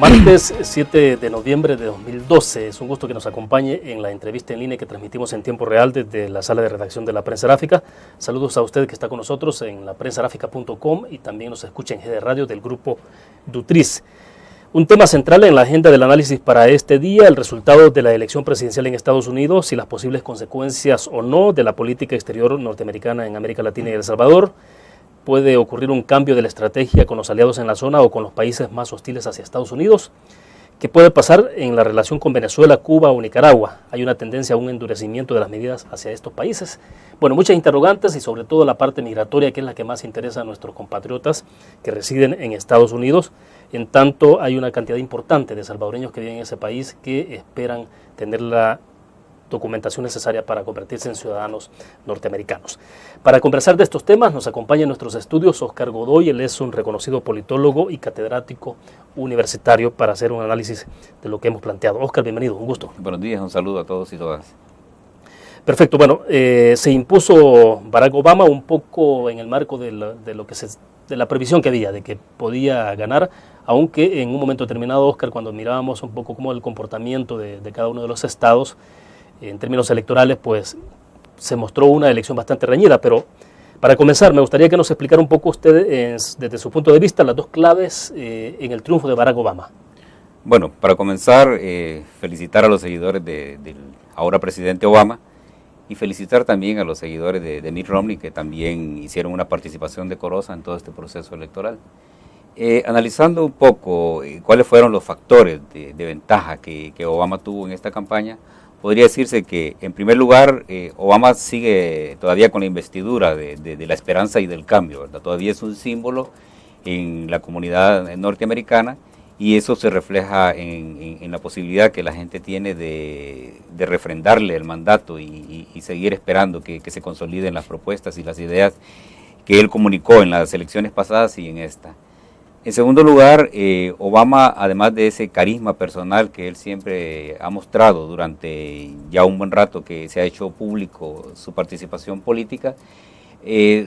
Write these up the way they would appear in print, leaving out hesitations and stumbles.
Martes 7 de noviembre de 2012, es un gusto que nos acompañe en la entrevista en línea que transmitimos en tiempo real desde la sala de redacción de la Prensa Aráfica. Saludos a usted que está con nosotros en laprensarafica.com y también nos escucha en GD Radio del grupo Dutriz. Un tema central en la agenda del análisis para este día, el resultado de la elección presidencial en Estados Unidos y las posibles consecuencias o no de la política exterior norteamericana en América Latina y El Salvador. ¿Puede ocurrir un cambio de la estrategia con los aliados en la zona o con los países más hostiles hacia Estados Unidos? ¿Qué puede pasar en la relación con Venezuela, Cuba o Nicaragua? ¿Hay una tendencia a un endurecimiento de las medidas hacia estos países? Bueno, muchas interrogantes y sobre todo la parte migratoria, que es la que más interesa a nuestros compatriotas que residen en Estados Unidos. En tanto, hay una cantidad importante de salvadoreños que viven en ese país que esperan tener la documentación necesaria para convertirse en ciudadanos norteamericanos. Para conversar de estos temas nos acompaña en nuestros estudios Oscar Godoy. Él es un reconocido politólogo y catedrático universitario para hacer un análisis de lo que hemos planteado. Oscar, bienvenido, un gusto. Buenos días, un saludo a todos y todas. Perfecto, bueno, se impuso Barack Obama un poco en el marco de la previsión que había de que podía ganar, aunque en un momento determinado, Oscar, cuando mirábamos un poco cómo el comportamiento de cada uno de los estados en términos electorales, pues se mostró una elección bastante reñida. Pero para comenzar, me gustaría que nos explicara un poco usted, desde su punto de vista, las dos claves en el triunfo de Barack Obama. Bueno, para comenzar, felicitar a los seguidores del ahora presidente Obama y felicitar también a los seguidores de Mitt Romney, que también hicieron una participación decorosa en todo este proceso electoral. Analizando un poco cuáles fueron los factores de ventaja que Obama tuvo en esta campaña, podría decirse que, en primer lugar, Obama sigue todavía con la investidura de la esperanza y del cambio, ¿verdad? Todavía es un símbolo en la comunidad norteamericana y eso se refleja en la posibilidad que la gente tiene de refrendarle el mandato y seguir esperando que se consoliden las propuestas y las ideas que él comunicó en las elecciones pasadas y en esta. En segundo lugar, Obama, además de ese carisma personal que él siempre ha mostrado durante ya un buen rato que se ha hecho público su participación política,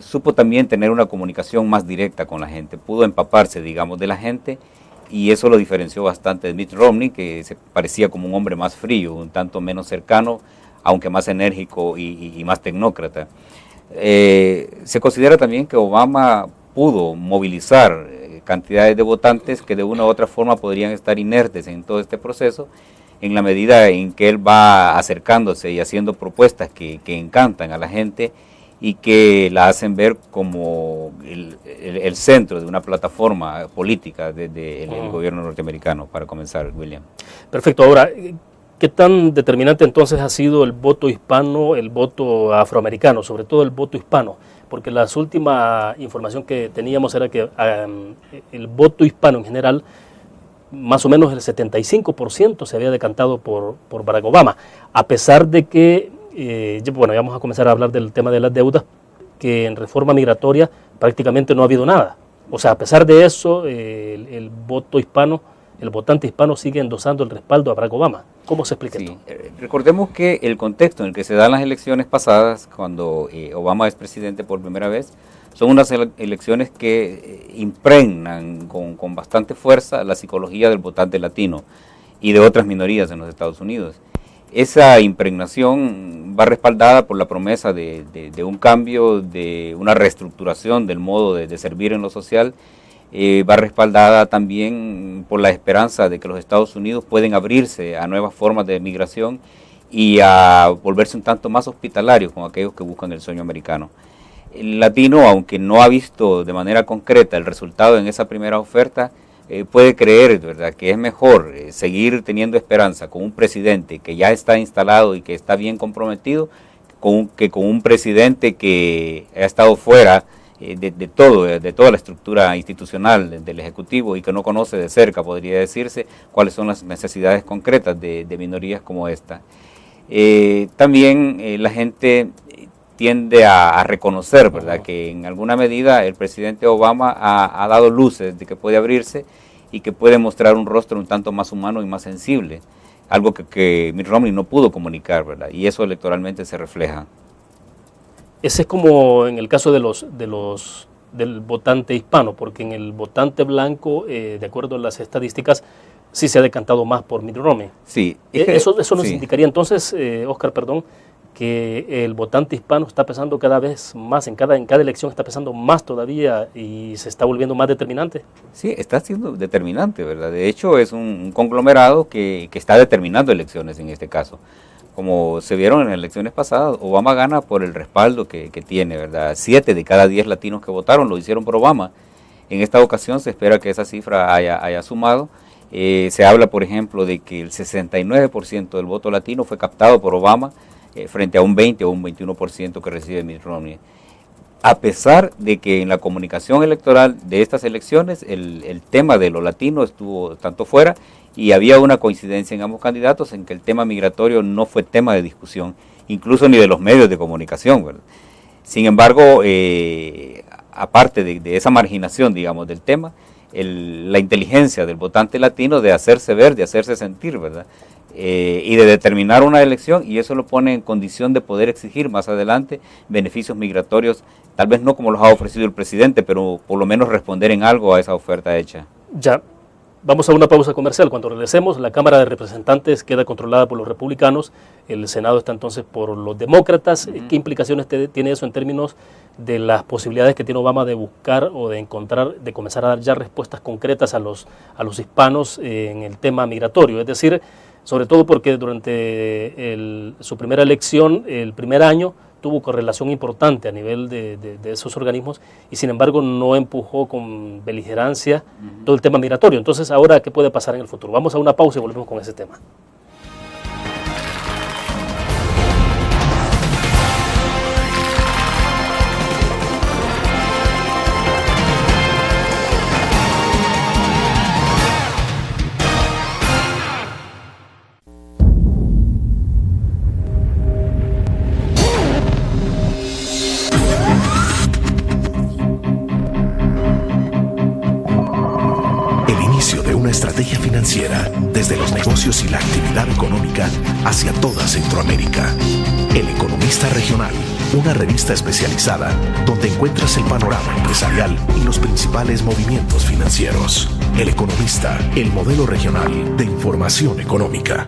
supo también tener una comunicación más directa con la gente, pudo empaparse, digamos, de la gente y eso lo diferenció bastante de Mitt Romney, que se parecía como un hombre más frío, un tanto menos cercano, aunque más enérgico y más tecnócrata. Se considera también que Obama pudo movilizar cantidades de votantes que de una u otra forma podrían estar inertes en todo este proceso, en la medida en que él va acercándose y haciendo propuestas que encantan a la gente y que la hacen ver como el centro de una plataforma política desde el gobierno norteamericano, para comenzar, William. Perfecto. Ahora, ¿qué tan determinante entonces ha sido el voto hispano, el voto afroamericano, sobre todo el voto hispano? Porque la última información que teníamos era que el voto hispano en general, más o menos el 75% se había decantado por Barack Obama, a pesar de que, bueno, ya vamos a comenzar a hablar del tema de las deudas, que en reforma migratoria prácticamente no ha habido nada. O sea, a pesar de eso, el voto hispano, el votante hispano sigue endosando el respaldo a Barack Obama. ¿Cómo se explica esto? Recordemos que el contexto en el que se dan las elecciones pasadas, cuando Obama es presidente por primera vez, son unas elecciones que impregnan con bastante fuerza la psicología del votante latino y de otras minorías en los Estados Unidos. Esa impregnación va respaldada por la promesa de un cambio, de una reestructuración del modo de servir en lo social. Va respaldada también por la esperanza de que los Estados Unidos pueden abrirse a nuevas formas de migración y a volverse un tanto más hospitalarios con aquellos que buscan el sueño americano. El latino, aunque no ha visto de manera concreta el resultado en esa primera oferta, puede creer, ¿verdad?, que es mejor seguir teniendo esperanza con un presidente que ya está instalado y que está bien comprometido que con un presidente que ha estado fuera de toda la estructura institucional del Ejecutivo y que no conoce de cerca, podría decirse, cuáles son las necesidades concretas de minorías como esta. También la gente tiende a reconocer, ¿verdad?, que en alguna medida el presidente Obama ha dado luces de que puede abrirse y que puede mostrar un rostro un tanto más humano y más sensible, algo que Mitt Romney no pudo comunicar, ¿verdad?, y eso electoralmente se refleja. Ese es como en el caso del votante hispano, porque en el votante blanco, de acuerdo a las estadísticas, sí se ha decantado más por Mitt Romney. Sí. Eso nos sí. indicaría entonces, Oscar, perdón, que el votante hispano está pesando cada vez más, en cada elección está pesando más todavía y se está volviendo más determinante. Sí, está siendo determinante, ¿verdad? De hecho, es un conglomerado que está determinando elecciones en este caso. Como se vieron en las elecciones pasadas, Obama gana por el respaldo que tiene, ¿verdad? 7 de cada 10 latinos que votaron lo hicieron por Obama. En esta ocasión se espera que esa cifra haya sumado. Se habla, por ejemplo, de que el 69% del voto latino fue captado por Obama, frente a un 20 o un 21% que recibe Mitt Romney. A pesar de que en la comunicación electoral de estas elecciones el tema de lo latino estuvo tanto fuera y había una coincidencia en ambos candidatos en que el tema migratorio no fue tema de discusión, incluso ni de los medios de comunicación, ¿verdad? Sin embargo, aparte de esa marginación, digamos, del tema, la inteligencia del votante latino de hacerse ver, de hacerse sentir, ¿verdad? Y de determinar una elección, y eso lo pone en condición de poder exigir más adelante beneficios migratorios, tal vez no como los ha ofrecido el presidente, pero por lo menos responder en algo a esa oferta hecha. Ya, vamos a una pausa comercial. Cuando regresemos, la Cámara de Representantes queda controlada por los republicanos, el Senado está entonces por los demócratas. ¿Qué implicaciones tiene eso en términos de las posibilidades que tiene Obama de buscar o de encontrar, de comenzar a dar ya respuestas concretas a los hispanos en el tema migratorio? Es decir, sobre todo porque durante su primera elección, el primer año, tuvo correlación importante a nivel de esos organismos y sin embargo no empujó con beligerancia todo el tema migratorio. Entonces, ahora, ¿qué puede pasar en el futuro? Vamos a una pausa y volvemos con ese tema. Estrategia financiera desde los negocios y la actividad económica hacia toda Centroamérica. El Economista Regional, una revista especializada donde encuentras el panorama empresarial y los principales movimientos financieros. El Economista, el modelo regional de información económica.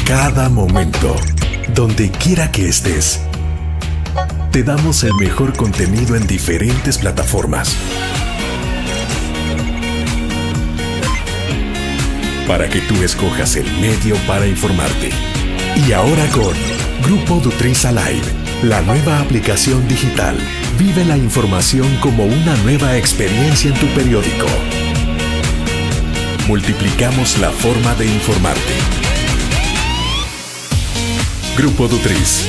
Cada momento, donde quiera que estés, te damos el mejor contenido en diferentes plataformas para que tú escojas el medio para informarte. Y ahora con Grupo Dutriz Alive, la nueva aplicación digital. Vive la información como una nueva experiencia en tu periódico. Multiplicamos la forma de informarte. Grupo Dutriz.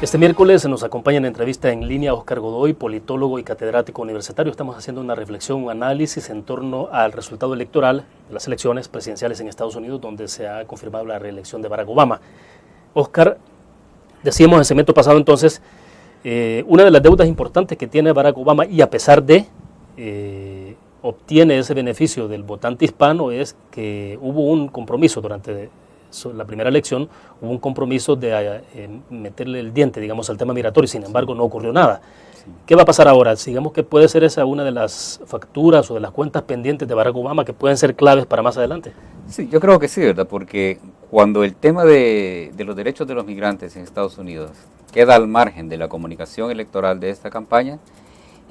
Este miércoles nos acompaña en entrevista en línea Oscar Godoy, politólogo y catedrático universitario. Estamos haciendo una reflexión, un análisis en torno al resultado electoral de las elecciones presidenciales en Estados Unidos, donde se ha confirmado la reelección de Barack Obama. Oscar, decíamos en el segmento pasado entonces, una de las deudas importantes que tiene Barack Obama, y a pesar de obtiene ese beneficio del votante hispano, es que hubo un compromiso durante la primera elección, hubo un compromiso de meterle el diente, digamos, al tema migratorio, sin embargo no ocurrió nada. Sí. ¿Qué va a pasar ahora? Digamos que puede ser esa una de las facturas o de las cuentas pendientes de Barack Obama que pueden ser claves para más adelante. Sí, yo creo que sí, ¿verdad? Porque cuando el tema de los derechos de los migrantes en Estados Unidos queda al margen de la comunicación electoral de esta campaña,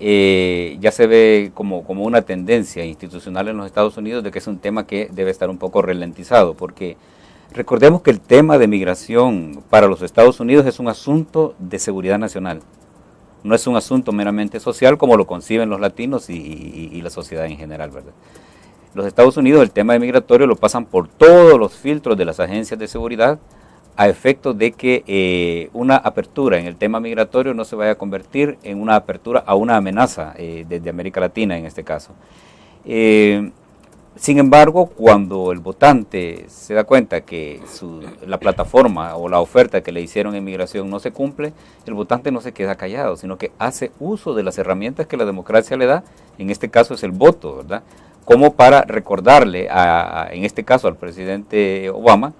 ya se ve como una tendencia institucional en los Estados Unidos de que es un tema que debe estar un poco ralentizado, porque recordemos que el tema de migración para los Estados Unidos es un asunto de seguridad nacional, no es un asunto meramente social como lo conciben los latinos y la sociedad en general, ¿verdad? Los Estados Unidos el tema de migratorio lo pasan por todos los filtros de las agencias de seguridad a efecto de que una apertura en el tema migratorio no se vaya a convertir en una apertura a una amenaza desde América Latina en este caso. Sin embargo, cuando el votante se da cuenta que la plataforma o la oferta que le hicieron en migración no se cumple, el votante no se queda callado, sino que hace uso de las herramientas que la democracia le da, en este caso es el voto, ¿verdad? Como para recordarle, en este caso al presidente Obama,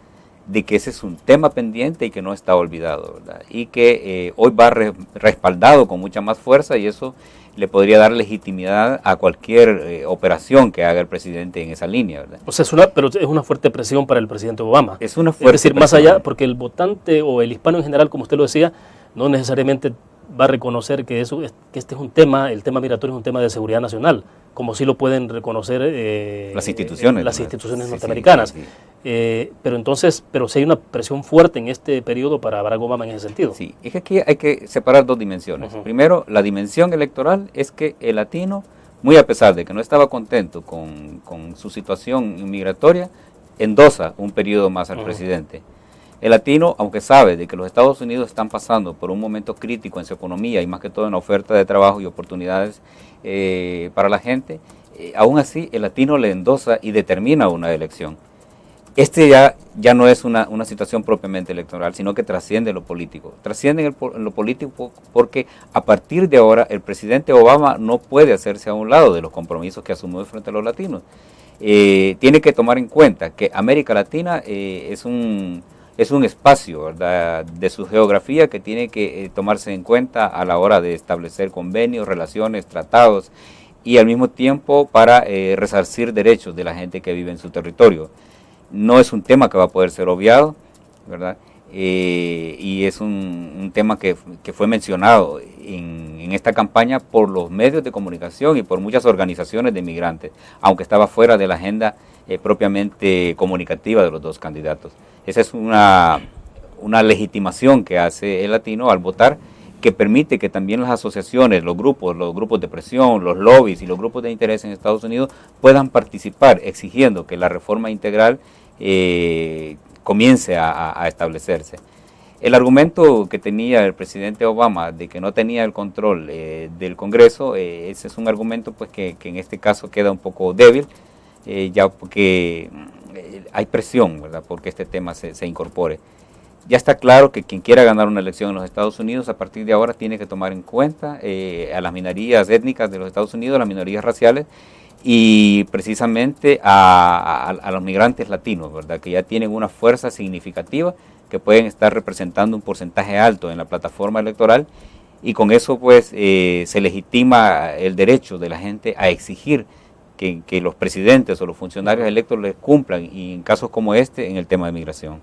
de que ese es un tema pendiente y que no está olvidado, ¿verdad? Y que hoy va respaldado con mucha más fuerza, y eso le podría dar legitimidad a cualquier operación que haga el presidente en esa línea, ¿verdad? O sea, pero es una fuerte presión para el presidente Obama. Es una fuerte presión. Más allá, porque el votante o el hispano en general, como usted lo decía, no necesariamente va a reconocer que este es un tema, el tema migratorio es un tema de seguridad nacional, como sí lo pueden reconocer las instituciones norteamericanas. Sí. Pero sí hay una presión fuerte en este periodo para Barack Obama en ese sentido. Sí, es que aquí hay que separar dos dimensiones. Primero, la dimensión electoral es que el latino, muy a pesar de que no estaba contento con su situación migratoria, endosa un periodo más al presidente. El latino, aunque sabe de que los Estados Unidos están pasando por un momento crítico en su economía y más que todo en la oferta de trabajo y oportunidades para la gente, aún así el latino le endosa y determina una elección. Ya no es una situación propiamente electoral, sino que trasciende lo político. Trasciende en lo político porque a partir de ahora el presidente Obama no puede hacerse a un lado de los compromisos que asumió frente a los latinos. Tiene que tomar en cuenta que América Latina es un espacio, ¿verdad?, de su geografía que tiene que tomarse en cuenta a la hora de establecer convenios, relaciones, tratados, y al mismo tiempo para resarcir derechos de la gente que vive en su territorio. No es un tema que va a poder ser obviado, ¿verdad? Y es un tema que fue mencionado en esta campaña por los medios de comunicación y por muchas organizaciones de migrantes, aunque estaba fuera de la agenda propiamente comunicativa de los dos candidatos. Esa es una legitimación que hace el latino al votar, que permite que también las asociaciones, los grupos de presión, los lobbies y los grupos de interés en Estados Unidos puedan participar exigiendo que la reforma integral comience a establecerse. El argumento que tenía el presidente Obama de que no tenía el control del Congreso, ese es un argumento pues que en este caso queda un poco débil, ya porque hay presión, ¿verdad?, porque este tema se incorpore. Ya está claro que quien quiera ganar una elección en los Estados Unidos a partir de ahora tiene que tomar en cuenta a las minorías étnicas de los Estados Unidos, las minorías raciales, y precisamente a los migrantes latinos, ¿verdad?, que ya tienen una fuerza significativa, que pueden estar representando un porcentaje alto en la plataforma electoral, y con eso pues se legitima el derecho de la gente a exigir que los presidentes o los funcionarios electos les cumplan, y en casos como este, en el tema de migración.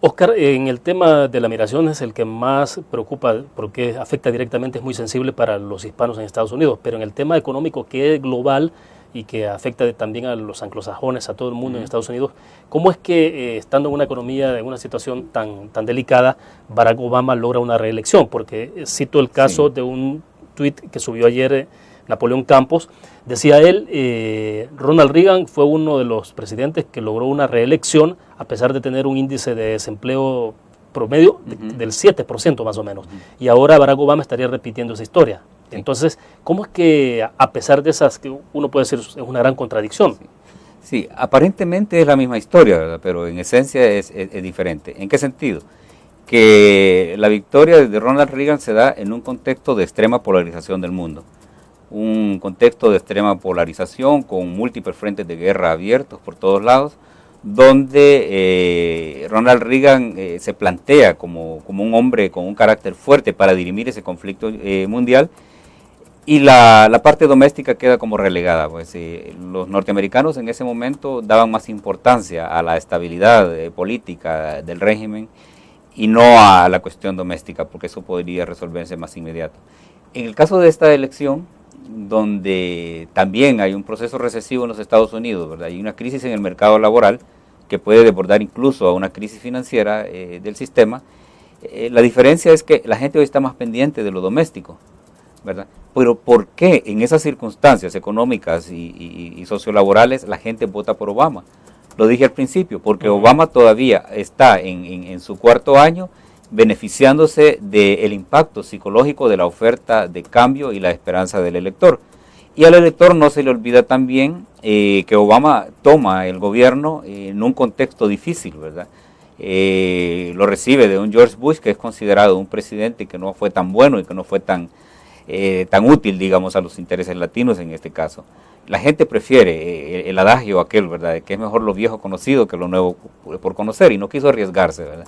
Oscar, en el tema de la migración es el que más preocupa porque afecta directamente, es muy sensible para los hispanos en Estados Unidos, pero en el tema económico, que es global y que afecta también a los anglosajones, a todo el mundo en Estados Unidos, ¿cómo es que estando en una economía, en una situación tan delicada, Barack Obama logra una reelección? Porque cito el caso de un tuit que subió ayer Napoleón Campos. Decía él, Ronald Reagan fue uno de los presidentes que logró una reelección a pesar de tener un índice de desempleo promedio del 7% más o menos. Y ahora Barack Obama estaría repitiendo esa historia. Entonces, ¿cómo es que a pesar de esas, que uno puede decir es una gran contradicción? Sí, aparentemente es la misma historia, ¿verdad?, pero en esencia es diferente. ¿En qué sentido? Que la victoria de Ronald Reagan se da en un contexto de extrema polarización del mundo. Un contexto de extrema polarización con múltiples frentes de guerra abiertos por todos lados, donde Ronald Reagan se plantea como un hombre con un carácter fuerte para dirimir ese conflicto mundial, y la parte doméstica queda como relegada. Pues los norteamericanos en ese momento daban más importancia a la estabilidad política del régimen y no a la cuestión doméstica, porque eso podría resolverse más inmediato. En el caso de esta elección, donde también hay un proceso recesivo en los Estados Unidos, ¿verdad?, hay una crisis en el mercado laboral que puede desbordar incluso a una crisis financiera del sistema, la diferencia es que la gente hoy está más pendiente de lo doméstico, ¿verdad? Pero ¿por qué en esas circunstancias económicas y sociolaborales la gente vota por Obama? Lo dije al principio, porque Obama todavía está en su cuarto año beneficiándose del impacto psicológico de la oferta de cambio y la esperanza del elector. Y al elector no se le olvida también que Obama toma el gobierno en un contexto difícil, ¿verdad? Lo recibe de un George Bush, que es considerado un presidente que no fue tan bueno y que no fue tan útil, digamos, a los intereses latinos en este caso. La gente prefiere el adagio aquel, ¿verdad?, que es mejor lo viejo conocido que lo nuevo por conocer, y no quiso arriesgarse, ¿verdad?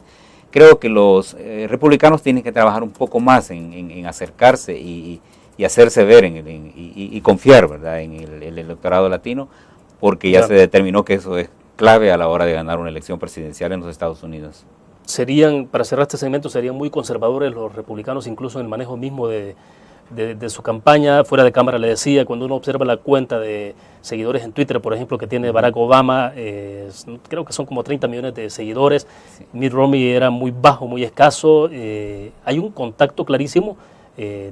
Creo que los republicanos tienen que trabajar un poco más en acercarse y hacerse ver y confiar, ¿verdad?, en el electorado latino, porque ya se determinó que eso es clave a la hora de ganar una elección presidencial en los Estados Unidos. Para cerrar este segmento, serían muy conservadores los republicanos, incluso en el manejo mismo de su campaña. Fuera de cámara le decía, cuando uno observa la cuenta de seguidores en Twitter, por ejemplo, que tiene Barack Obama, creo que son como 30 millones de seguidores. Sí. Mitt Romney era muy bajo, muy escaso. Hay un contacto clarísimo,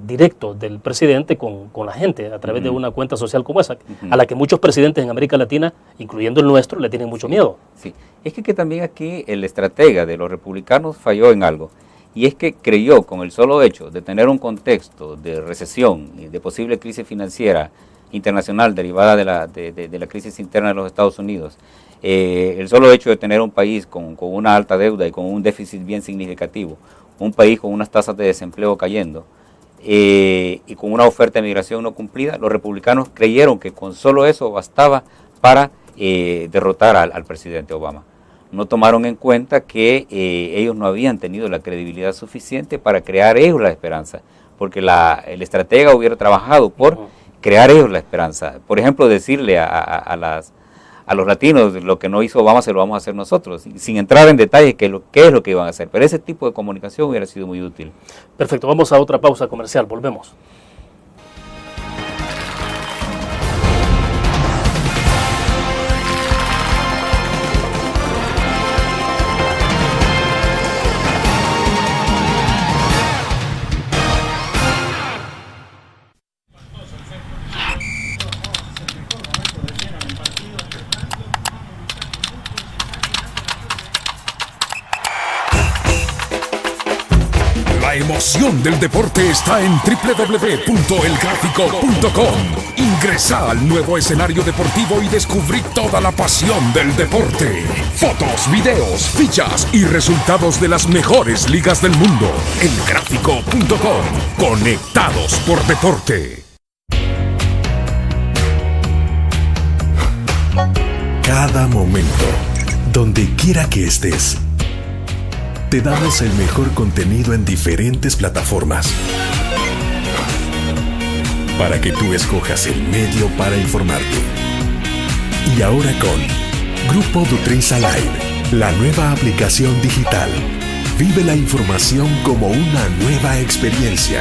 directo del presidente con la gente a través de una cuenta social como esa, a la que muchos presidentes en América Latina, incluyendo el nuestro, le tienen mucho miedo. Sí, es que también aquí el estratega de los republicanos falló en algo, y es que creyó, con el solo hecho de tener un contexto de recesión y de posible crisis financiera internacional derivada de la crisis interna de los Estados Unidos, el solo hecho de tener un país con una alta deuda y con un déficit bien significativo, un país con unas tasas de desempleo cayendo, y con una oferta de migración no cumplida, los republicanos creyeron que con solo eso bastaba para derrotar al presidente Obama. No tomaron en cuenta que ellos no habían tenido la credibilidad suficiente para crear ellos la esperanza, porque el estratega hubiera trabajado por crear ellos la esperanza. Por ejemplo, decirle a los latinos, lo que no hizo Obama se lo vamos a hacer nosotros, sin entrar en detalles qué es lo que iban a hacer, pero ese tipo de comunicación hubiera sido muy útil. Perfecto, vamos a otra pausa comercial, volvemos. La emoción del deporte está en www.elgrafico.com. Ingresa al nuevo escenario deportivo y descubrí toda la pasión del deporte. Fotos, videos, fichas y resultados de las mejores ligas del mundo. Elgrafico.com. Conectados por deporte. Cada momento, donde quiera que estés, te damos el mejor contenido en diferentes plataformas para que tú escojas el medio para informarte. Y ahora con Grupo Dutriza Live, la nueva aplicación digital. Vive la información como una nueva experiencia.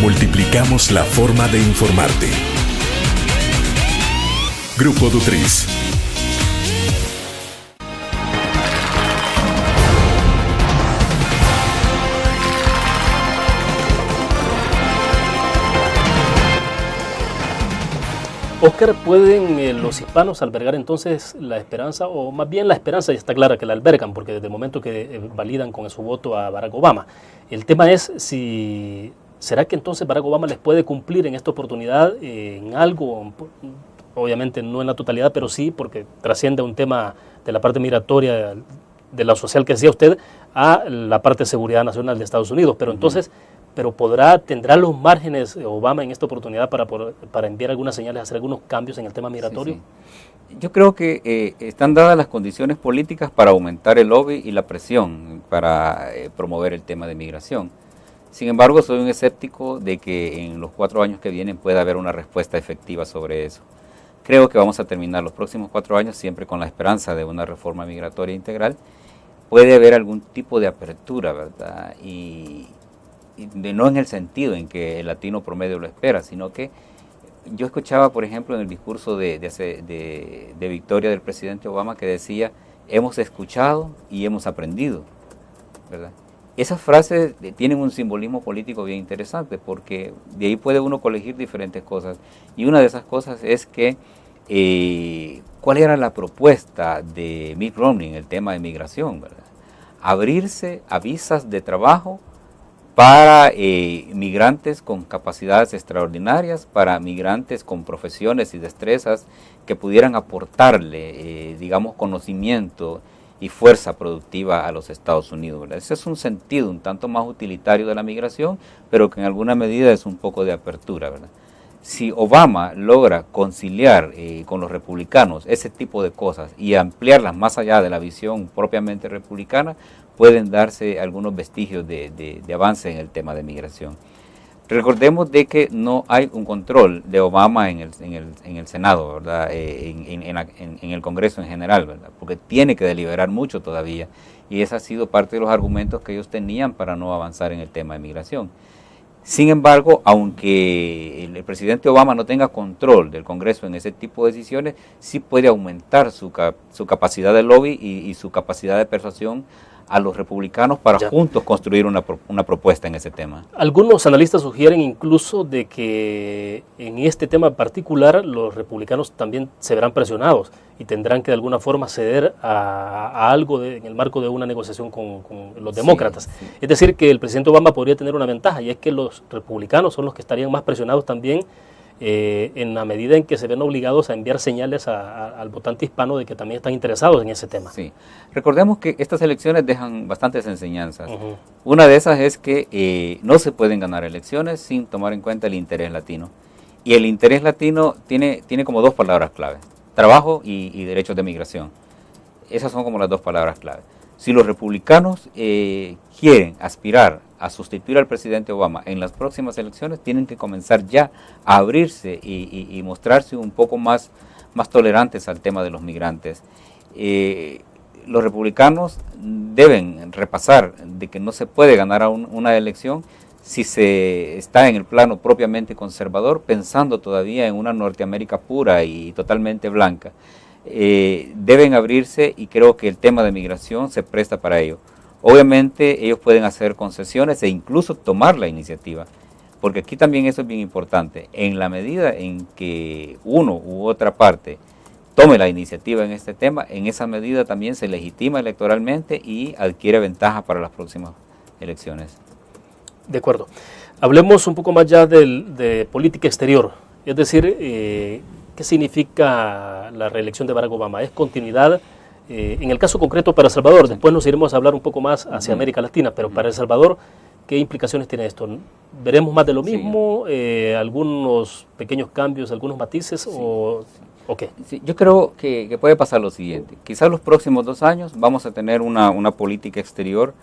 Multiplicamos la forma de informarte. Grupo Dutriz. Oscar, ¿pueden los hispanos albergar entonces la esperanza, o más bien la esperanza ya está clara que la albergan, porque desde el momento que validan con su voto a Barack Obama? El tema es si ¿será que entonces Barack Obama les puede cumplir en esta oportunidad en algo? Obviamente no en la totalidad, pero sí, porque trasciende un tema de la parte migratoria, de la social que decía usted, a la parte de seguridad nacional de Estados Unidos. Pero entonces, ¿tendrá los márgenes Obama en esta oportunidad para enviar algunas señales, hacer algunos cambios en el tema migratorio? Sí, sí. Yo creo que están dadas las condiciones políticas para aumentar el lobby y la presión para promover el tema de migración. Sin embargo, soy un escéptico de que en los 4 años que vienen pueda haber una respuesta efectiva sobre eso. Creo que vamos a terminar los próximos 4 años siempre con la esperanza de una reforma migratoria integral. Puede haber algún tipo de apertura, ¿verdad? Y no en el sentido en que el latino promedio lo espera, sino que yo escuchaba, por ejemplo, en el discurso de victoria del presidente Obama, que decía, hemos escuchado y hemos aprendido, ¿verdad? Esas frases tienen un simbolismo político bien interesante, porque de ahí puede uno colegir diferentes cosas, y una de esas cosas es que ¿cuál era la propuesta de Mitt Romney en el tema de migración, ¿verdad? Abrirse a visas de trabajo para migrantes con capacidades extraordinarias, para migrantes con profesiones y destrezas que pudieran aportarle, digamos, conocimiento y fuerza productiva a los Estados Unidos, ¿verdad? Ese es un sentido un tanto más utilitario de la migración, pero que en alguna medida es un poco de apertura, ¿verdad? Si Obama logra conciliar con los republicanos ese tipo de cosas y ampliarlas más allá de la visión propiamente republicana, pueden darse algunos vestigios de avance en el tema de migración. Recordemos de que no hay un control de Obama en el Senado, ¿verdad? En el Congreso en general, ¿verdad? Porque tiene que deliberar mucho todavía, y ese ha sido parte de los argumentos que ellos tenían para no avanzar en el tema de migración. Sin embargo, aunque el presidente Obama no tenga control del Congreso en ese tipo de decisiones, sí puede aumentar su capacidad de lobby y su capacidad de persuasión a los republicanos para juntos construir una propuesta en ese tema. Algunos analistas sugieren incluso de que en este tema en particular los republicanos también se verán presionados y tendrán que de alguna forma ceder a algo en el marco de una negociación con los demócratas. Sí. Es decir, que el presidente Obama podría tener una ventaja, y es que los republicanos son los que estarían más presionados también en la medida en que se ven obligados a enviar señales al votante hispano de que también están interesados en ese tema. Sí, recordemos que estas elecciones dejan bastantes enseñanzas. Una de esas es que no se pueden ganar elecciones sin tomar en cuenta el interés latino. Y el interés latino tiene como dos palabras clave: trabajo y derechos de migración. Esas son como las dos palabras clave. Si los republicanos quieren aspirar a sustituir al presidente Obama en las próximas elecciones, tienen que comenzar ya a abrirse y mostrarse un poco más tolerantes al tema de los migrantes. Los republicanos deben repasar de que no se puede ganar una elección si se está en el plano propiamente conservador, pensando todavía en una Norteamérica pura y totalmente blanca. Deben abrirse, y creo que el tema de migración se presta para ello. Obviamente ellos pueden hacer concesiones e incluso tomar la iniciativa, porque aquí también eso es bien importante. En la medida en que uno u otra parte tome la iniciativa en este tema, en esa medida también se legitima electoralmente y adquiere ventaja para las próximas elecciones. De acuerdo. Hablemos un poco más ya de política exterior, es decir, ¿qué significa la reelección de Barack Obama? ¿Es continuidad? En el caso concreto para El Salvador, después nos iremos a hablar un poco más hacia América Latina, pero para El Salvador, ¿qué implicaciones tiene esto? ¿Veremos más de lo mismo? ¿Algunos pequeños cambios, algunos matices? ¿O qué? Sí, yo creo que puede pasar lo siguiente. Quizás los próximos 2 años vamos a tener una política exterior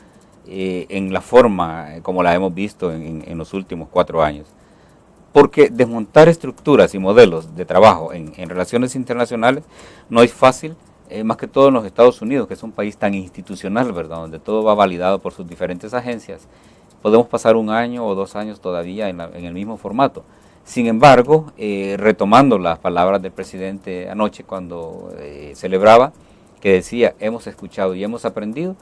en la forma como la hemos visto en los últimos 4 años. Porque desmontar estructuras y modelos de trabajo en relaciones internacionales no es fácil, más que todo en los Estados Unidos, que es un país tan institucional, ¿verdad?, donde todo va validado por sus diferentes agencias. Podemos pasar 1 año o 2 años todavía en el mismo formato. Sin embargo, retomando las palabras del presidente anoche cuando celebraba, que decía, hemos escuchado y hemos aprendido,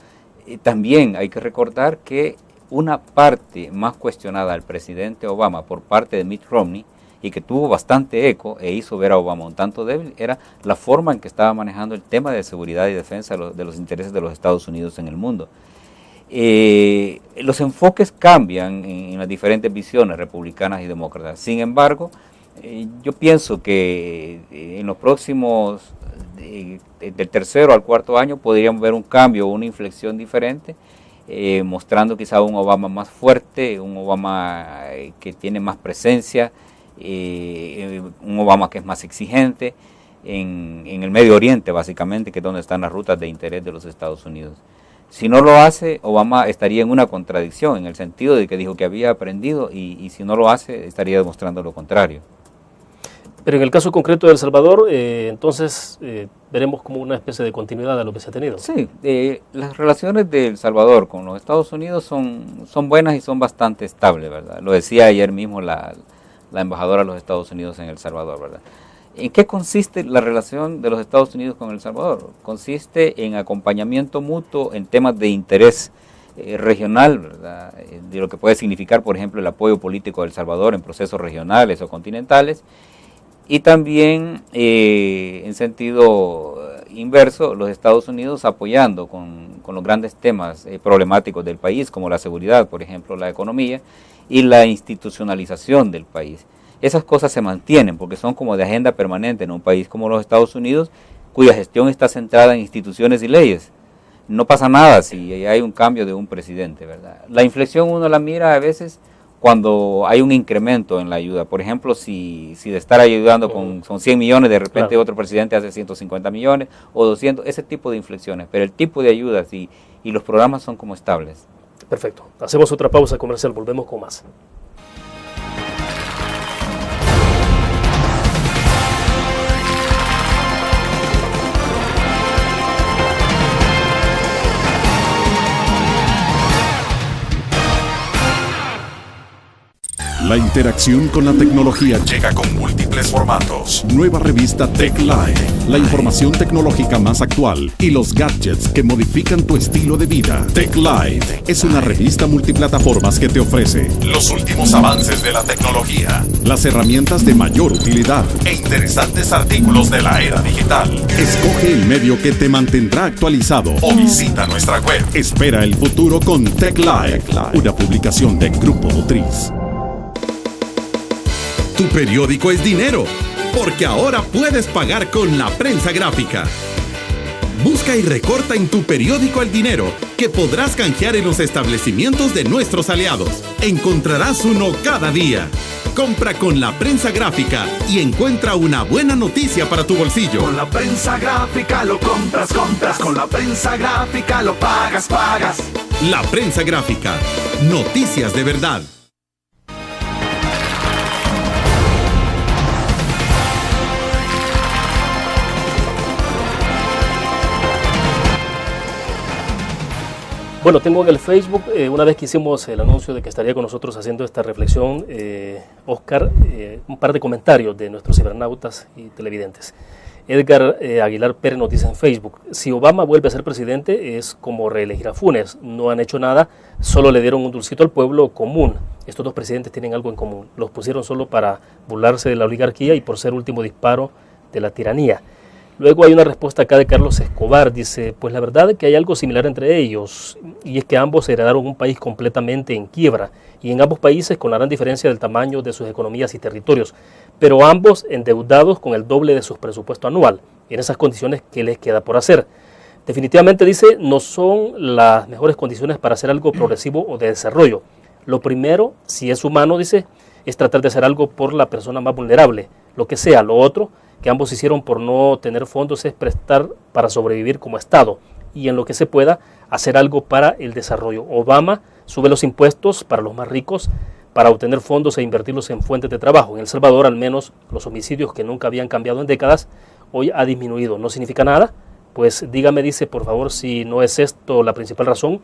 también hay que recordar que una parte más cuestionada al presidente Obama por parte de Mitt Romney, y que tuvo bastante eco e hizo ver a Obama un tanto débil, era la forma en que estaba manejando el tema de seguridad y defensa de los intereses de los Estados Unidos en el mundo. Los enfoques cambian en las diferentes visiones republicanas y demócratas. Sin embargo, yo pienso que en los próximos, del 3.º al 4.º año, podríamos ver un cambio, una inflexión diferente, mostrando quizá un Obama más fuerte, un Obama que tiene más presencia, un Obama que es más exigente en el Medio Oriente, básicamente, que es donde están las rutas de interés de los Estados Unidos. Si no lo hace, Obama estaría en una contradicción, en el sentido de que dijo que había aprendido, y si no lo hace, estaría demostrando lo contrario. Pero en el caso concreto de El Salvador, entonces veremos como una especie de continuidad de lo que se ha tenido. Sí, las relaciones de El Salvador con los Estados Unidos son buenas y son bastante estables, ¿verdad? Lo decía ayer mismo la embajadora de los Estados Unidos en El Salvador, ¿verdad? ¿En qué consiste la relación de los Estados Unidos con El Salvador? Consiste en acompañamiento mutuo en temas de interés regional, ¿verdad?, de lo que puede significar, por ejemplo, el apoyo político de El Salvador en procesos regionales o continentales, y también en sentido inverso, los Estados Unidos apoyando con los grandes temas problemáticos del país, como la seguridad, por ejemplo, la economía y la institucionalización del país. Esas cosas se mantienen porque son como de agenda permanente en un país como los Estados Unidos, cuya gestión está centrada en instituciones y leyes. No pasa nada si hay un cambio de un presidente, ¿verdad? La inflexión uno la mira a veces cuando hay un incremento en la ayuda. Por ejemplo, si de estar ayudando son 100 millones, de repente otro presidente hace 150 millones o 200, ese tipo de inflexiones. Pero el tipo de ayudas y los programas son como estables. Perfecto. Hacemos otra pausa comercial, volvemos con más. La interacción con la tecnología llega con múltiples formatos. Nueva revista Tech Live, la información tecnológica más actual y los gadgets que modifican tu estilo de vida. Tech Live es una revista multiplataformas que te ofrece los últimos avances de la tecnología, las herramientas de mayor utilidad e interesantes artículos de la era digital. Escoge el medio que te mantendrá actualizado o visita nuestra web. Espera el futuro con Tech Live, una publicación de Grupo Nutriz. Tu periódico es dinero, porque ahora puedes pagar con la prensa gráfica. Busca y recorta en tu periódico el dinero, que podrás canjear en los establecimientos de nuestros aliados. Encontrarás uno cada día. Compra con la prensa gráfica y encuentra una buena noticia para tu bolsillo. Con la prensa gráfica lo compras. Con la prensa gráfica lo pagas. La prensa gráfica. Noticias de verdad. Bueno, tengo en el Facebook, una vez que hicimos el anuncio de que estaría con nosotros haciendo esta reflexión, Oscar, un par de comentarios de nuestros cibernautas y televidentes. Edgar Aguilar Pérez nos dice en Facebook: si Obama vuelve a ser presidente es como reelegir a Funes, no han hecho nada, solo le dieron un dulcito al pueblo común. Estos dos presidentes tienen algo en común, los pusieron solo para burlarse de la oligarquía y por ser último disparo de la tiranía. Luego hay una respuesta acá de Carlos Escobar, dice: pues la verdad es que hay algo similar entre ellos, y es que ambos heredaron un país completamente en quiebra, y en ambos países con la gran diferencia del tamaño de sus economías y territorios, pero ambos endeudados con el doble de su presupuesto anual, y en esas condiciones, ¿qué les queda por hacer? Definitivamente, dice, no son las mejores condiciones para hacer algo progresivo o de desarrollo. Lo primero, si es humano, dice, es tratar de hacer algo por la persona más vulnerable, lo que sea. Lo otro que ambos hicieron por no tener fondos es prestar para sobrevivir como Estado y en lo que se pueda hacer algo para el desarrollo. Obama sube los impuestos para los más ricos para obtener fondos e invertirlos en fuentes de trabajo. En El Salvador, al menos, los homicidios que nunca habían cambiado en décadas, hoy ha disminuido. ¿No significa nada? Pues dígame, dice, por favor, si no es esto la principal razón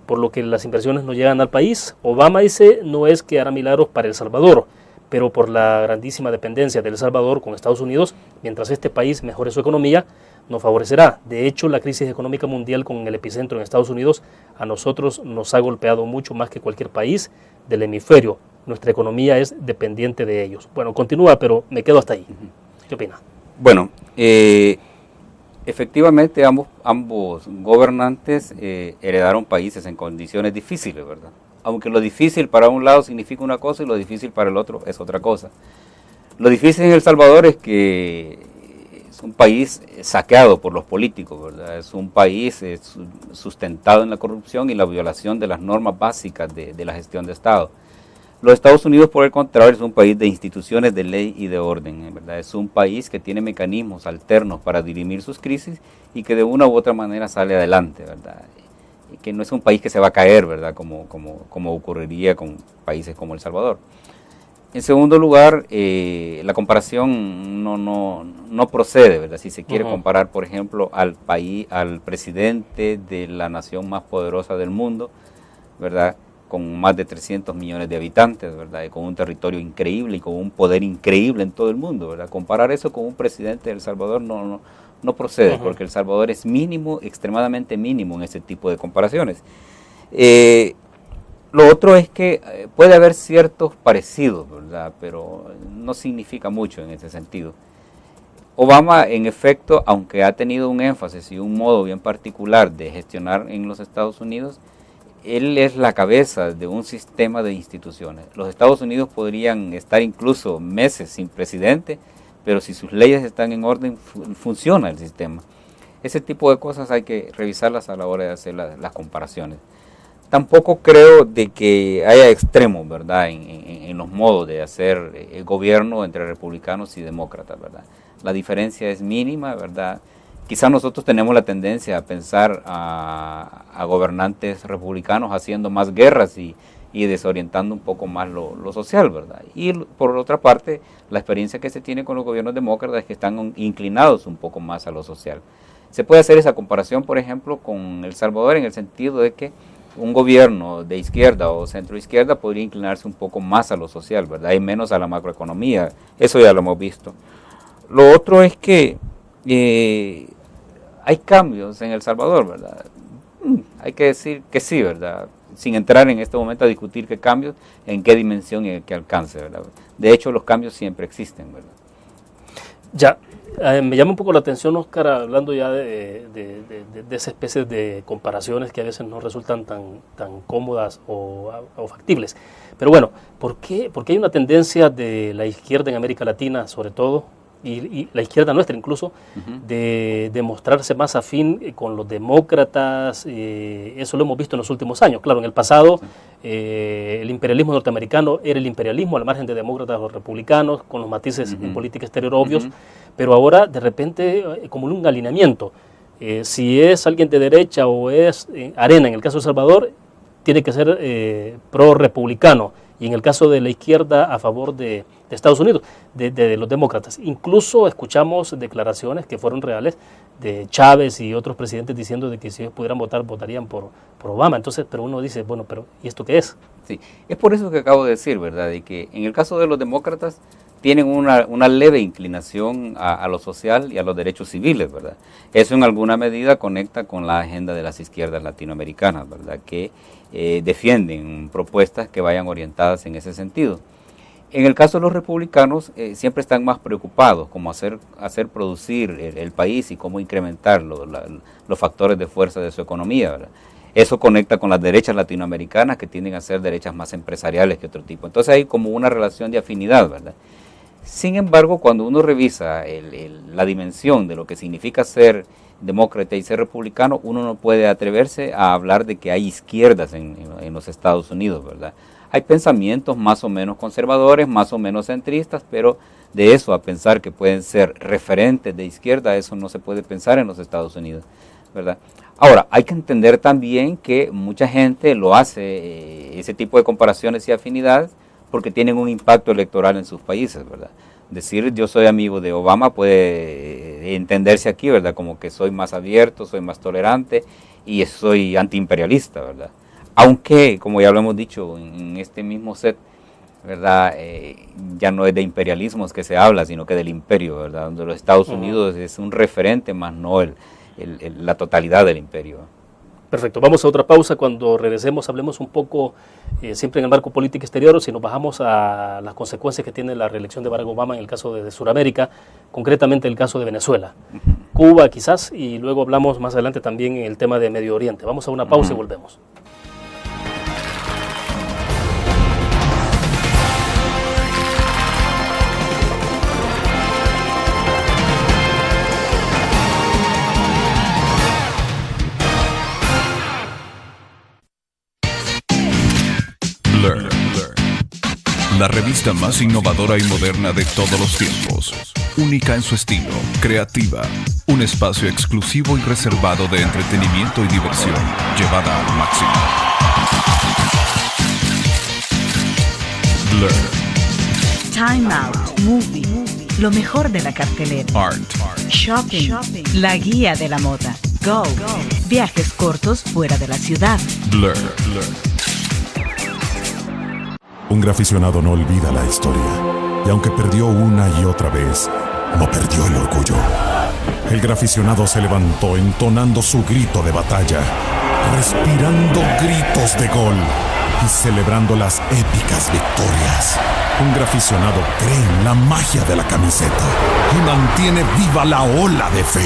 por lo que las inversiones no llegan al país. Obama, dice, no es que hará milagros para El Salvador, pero por la grandísima dependencia de El Salvador con Estados Unidos, mientras este país mejore su economía, nos favorecerá. De hecho, la crisis económica mundial con el epicentro en Estados Unidos a nosotros nos ha golpeado mucho más que cualquier país del hemisferio. Nuestra economía es dependiente de ellos. Bueno, continúa, pero me quedo hasta ahí. ¿Qué opina? Bueno, efectivamente ambos gobernantes heredaron países en condiciones difíciles, ¿verdad? Aunque lo difícil para un lado significa una cosa y lo difícil para el otro es otra cosa. Lo difícil en El Salvador es que es un país saqueado por los políticos, ¿verdad? Es un país sustentado en la corrupción y la violación de las normas básicas de la gestión de Estado. Los Estados Unidos, por el contrario, es un país de instituciones de ley y de orden, ¿verdad? Es un país que tiene mecanismos alternos para dirimir sus crisis y que de una u otra manera sale adelante, ¿verdad? Que no es un país que se va a caer, ¿verdad? Como ocurriría con países como El Salvador. En segundo lugar, la comparación no procede, ¿verdad? Si se quiere comparar, por ejemplo, al presidente de la nación más poderosa del mundo, ¿verdad? Con más de 300 millones de habitantes, ¿verdad? Y con un territorio increíble y con un poder increíble en todo el mundo, ¿verdad? Comparar eso con un presidente de El Salvador no procede, porque El Salvador es mínimo, extremadamente mínimo en ese tipo de comparaciones. Lo otro es que puede haber ciertos parecidos, ¿verdad? Pero no significa mucho en ese sentido. Obama, en efecto, aunque ha tenido un énfasis y un modo bien particular de gestionar en los Estados Unidos, él es la cabeza de un sistema de instituciones. Los Estados Unidos podrían estar incluso meses sin presidente, pero si sus leyes están en orden, funciona el sistema. Ese tipo de cosas hay que revisarlas a la hora de hacer las comparaciones. Tampoco creo de que haya extremos, ¿verdad?, en los modos de hacer el gobierno entre republicanos y demócratas, ¿verdad? La diferencia es mínima, ¿verdad? Quizás nosotros tenemos la tendencia a pensar a gobernantes republicanos haciendo más guerras y desorientando un poco más lo social, ¿verdad? Y por otra parte, la experiencia que se tiene con los gobiernos demócratas es que están inclinados un poco más a lo social. Se puede hacer esa comparación, por ejemplo, con El Salvador, en el sentido de que un gobierno de izquierda o centroizquierda podría inclinarse un poco más a lo social, ¿verdad? Y menos a la macroeconomía. Eso ya lo hemos visto. Lo otro es que hay cambios en El Salvador, ¿verdad? Hay que decir que sí, ¿verdad? Sin entrar en este momento a discutir qué cambios, en qué dimensión y en qué alcance, ¿verdad? De hecho, los cambios siempre existen, ¿verdad? Ya, me llama un poco la atención, Oscar, hablando ya de esa especie de comparaciones que a veces no resultan tan cómodas o factibles. Pero bueno, ¿por qué hay una tendencia de la izquierda en América Latina, sobre todo, y la izquierda nuestra incluso, de mostrarse más afín con los demócratas? Eso lo hemos visto en los últimos años. Claro, en el pasado el imperialismo norteamericano era el imperialismo al margen de demócratas o republicanos, con los matices en política exterior obvios, pero ahora de repente como un alineamiento. Si es alguien de derecha o es Arena, en el caso de El Salvador, tiene que ser pro-republicano, y en el caso de la izquierda a favor de Estados Unidos, de los demócratas. Incluso escuchamos declaraciones que fueron reales de Chávez y otros presidentes diciendo de que si ellos pudieran votar, votarían por Obama. Entonces, pero uno dice, bueno, pero ¿y esto qué es? Sí, es por eso que acabo de decir, ¿verdad? De que en el caso de los demócratas tienen una leve inclinación a lo social y a los derechos civiles, ¿verdad? Eso en alguna medida conecta con la agenda de las izquierdas latinoamericanas, ¿verdad? Que defienden propuestas que vayan orientadas en ese sentido. En el caso de los republicanos, siempre están más preocupados como hacer producir el país y cómo incrementar los factores de fuerza de su economía, ¿verdad? Eso conecta con las derechas latinoamericanas, que tienden a ser derechas más empresariales que otro tipo. Entonces hay como una relación de afinidad, ¿verdad? Sin embargo, cuando uno revisa la dimensión de lo que significa ser demócrata y ser republicano, uno no puede atreverse a hablar de que hay izquierdas en los Estados Unidos, ¿verdad? Hay pensamientos más o menos conservadores, más o menos centristas, pero de eso a pensar que pueden ser referentes de izquierda, eso no se puede pensar en los Estados Unidos, ¿verdad? Ahora, hay que entender también que mucha gente lo hace, ese tipo de comparaciones y afinidades, porque tienen un impacto electoral en sus países, ¿verdad? Decir yo soy amigo de Obama puede entenderse aquí, ¿verdad? Como que soy más abierto, soy más tolerante y soy antiimperialista, ¿verdad? Aunque, como ya lo hemos dicho en este mismo set, ¿verdad? Ya no es de imperialismos que se habla, sino que del imperio, ¿verdad? Donde los Estados Unidos es un referente, más no la totalidad del imperio. Perfecto, vamos a otra pausa. Cuando regresemos hablemos un poco, siempre en el marco política exterior, si nos bajamos a las consecuencias que tiene la reelección de Barack Obama en el caso de Sudamérica, concretamente el caso de Venezuela, Cuba quizás, y luego hablamos más adelante también en el tema de Medio Oriente. Vamos a una pausa y volvemos. La revista más innovadora y moderna de todos los tiempos. Única en su estilo, creativa. Un espacio exclusivo y reservado de entretenimiento y diversión, llevada al máximo. Blur. Time Out, Movie, lo mejor de la cartelera. Art. Shopping, la guía de la moda. Go, viajes cortos fuera de la ciudad. Blur. Un graficionado no olvida la historia, y aunque perdió una y otra vez, no perdió el orgullo. El graficionado se levantó entonando su grito de batalla, respirando gritos de gol y celebrando las épicas victorias. Un graficionado cree en la magia de la camiseta y mantiene viva la ola de fe.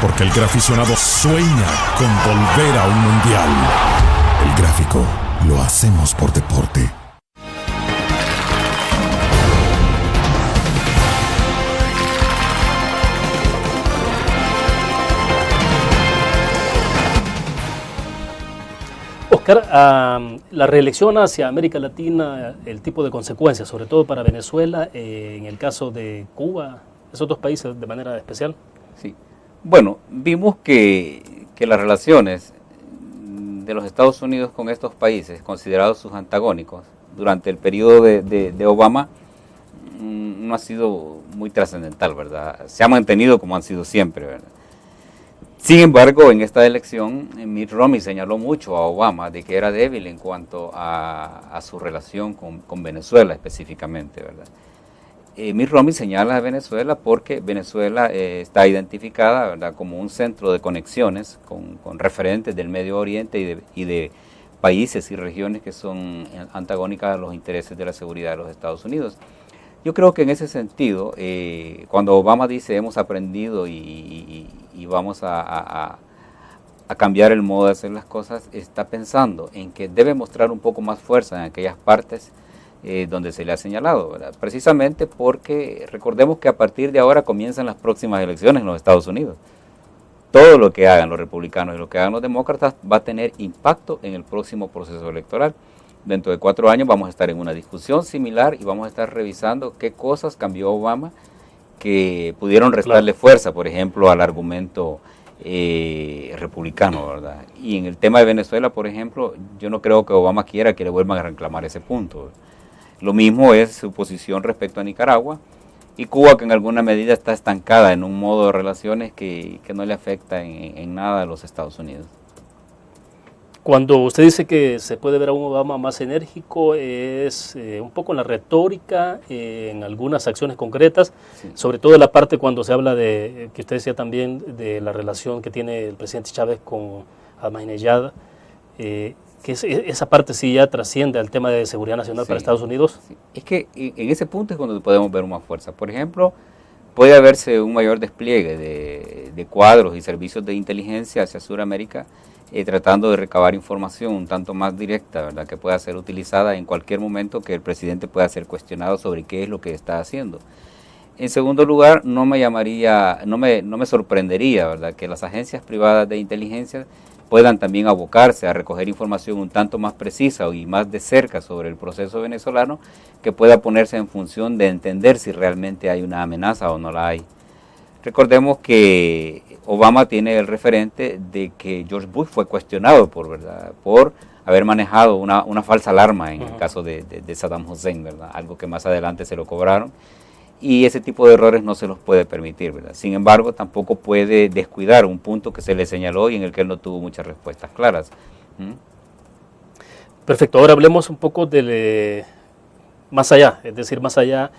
Porque el graficionado sueña con volver a un mundial. El gráfico lo hacemos por deporte. Oscar, la reelección hacia América Latina, el tipo de consecuencias, sobre todo para Venezuela, en el caso de Cuba, esos dos países de manera especial. Sí. Bueno, vimos que las relaciones de los Estados Unidos con estos países, considerados sus antagónicos, durante el periodo de Obama, no ha sido muy trascendental, ¿verdad? Se ha mantenido como han sido siempre, ¿verdad? Sin embargo, en esta elección, Mitt Romney señaló mucho a Obama de que era débil en cuanto a su relación con Venezuela específicamente, ¿verdad? Mitt Romney señala a Venezuela porque Venezuela está identificada, ¿verdad?, como un centro de conexiones con referentes del Medio Oriente y de países y regiones que son antagónicas a los intereses de la seguridad de los Estados Unidos. Yo creo que en ese sentido, cuando Obama dice hemos aprendido y vamos a cambiar el modo de hacer las cosas, está pensando en que debe mostrar un poco más fuerza en aquellas partes donde se le ha señalado, ¿verdad? Precisamente porque recordemos que a partir de ahora comienzan las próximas elecciones en los Estados Unidos. Todo lo que hagan los republicanos y lo que hagan los demócratas va a tener impacto en el próximo proceso electoral. Dentro de 4 años vamos a estar en una discusión similar y vamos a estar revisando qué cosas cambió Obama que pudieron restarle fuerza, por ejemplo, al argumento republicano, ¿verdad? Y en el tema de Venezuela, por ejemplo, yo no creo que Obama quiera que le vuelvan a reclamar ese punto. Lo mismo es su posición respecto a Nicaragua y Cuba, que en alguna medida está estancada en un modo de relaciones que no le afecta en nada a los Estados Unidos. Cuando usted dice que se puede ver a un Obama más enérgico, es un poco en la retórica, en algunas acciones concretas, sí, sobre todo en la parte cuando se habla de, que usted decía también, de la relación que tiene el presidente Chávez con Ahmadinejad, que esa parte sí ya trasciende al tema de seguridad nacional, sí, para Estados Unidos. Sí. Es que en ese punto es cuando podemos ver más fuerza. Por ejemplo, puede haberse un mayor despliegue de cuadros y servicios de inteligencia hacia Sudamérica, tratando de recabar información un tanto más directa, ¿verdad?, que pueda ser utilizada en cualquier momento que el presidente pueda ser cuestionado sobre qué es lo que está haciendo. En segundo lugar, no me sorprendería, ¿verdad?, que las agencias privadas de inteligencia puedan también abocarse a recoger información un tanto más precisa y más de cerca sobre el proceso venezolano, que pueda ponerse en función de entender si realmente hay una amenaza o no la hay. Recordemos que Obama tiene el referente de que George Bush fue cuestionado por haber manejado una falsa alarma en el caso de Saddam Hussein, ¿verdad?, algo que más adelante se lo cobraron, y ese tipo de errores no se los puede permitir, ¿verdad? Sin embargo, tampoco puede descuidar un punto que se le señaló y en el que él no tuvo muchas respuestas claras. Perfecto, ahora hablemos un poco de más allá, es decir, más allá,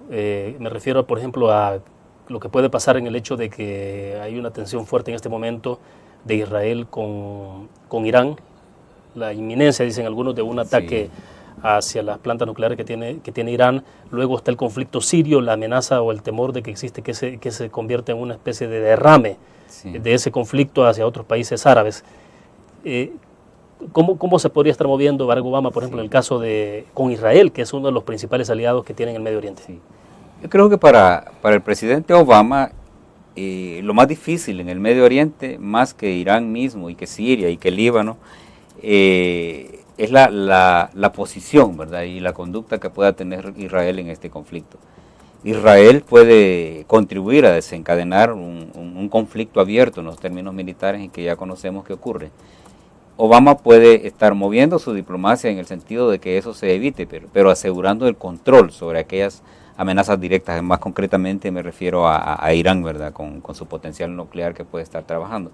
me refiero, por ejemplo, a lo que puede pasar en el hecho de que hay una tensión fuerte en este momento de Israel con Irán, la inminencia, dicen algunos, de un ataque, sí, hacia las plantas nucleares que tiene Irán. Luego está el conflicto sirio, la amenaza o el temor de que existe que se convierta en una especie de derrame, sí, de ese conflicto hacia otros países árabes. ¿Cómo se podría estar moviendo Barack Obama, por ejemplo, sí, en el caso con Israel, que es uno de los principales aliados que tiene en el Medio Oriente? Sí. Yo creo que para el presidente Obama, lo más difícil en el Medio Oriente, más que Irán mismo y que Siria y que Líbano, es la posición, ¿verdad?, y la conducta que pueda tener Israel en este conflicto. Israel puede contribuir a desencadenar un conflicto abierto en los términos militares en que ya conocemos que ocurre. Obama puede estar moviendo su diplomacia en el sentido de que eso se evite, pero asegurando el control sobre aquellas amenazas directas. Más concretamente me refiero a Irán, ¿verdad?, con su potencial nuclear que puede estar trabajando.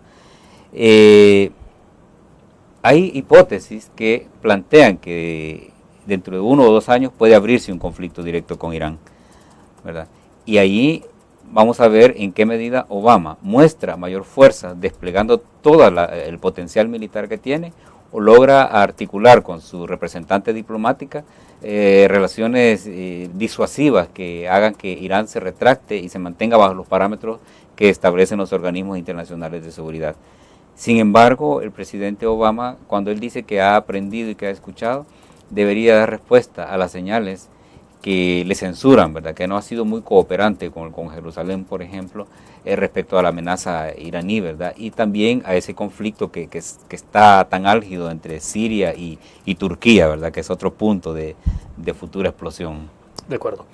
Hay hipótesis que plantean que dentro de 1 o 2 años puede abrirse un conflicto directo con Irán, ¿verdad? Y ahí vamos a ver en qué medida Obama muestra mayor fuerza desplegando todo el potencial militar que tiene, o logra articular con su representante diplomática relaciones disuasivas que hagan que Irán se retracte y se mantenga bajo los parámetros que establecen los organismos internacionales de seguridad. Sin embargo, el presidente Obama, cuando él dice que ha aprendido y que ha escuchado, debería dar respuesta a las señales que le censuran, ¿verdad? Que no ha sido muy cooperante con Jerusalén, por ejemplo, respecto a la amenaza iraní, ¿verdad? Y también a ese conflicto que está tan álgido entre Siria y Turquía, ¿verdad? Que es otro punto de futura explosión. De acuerdo.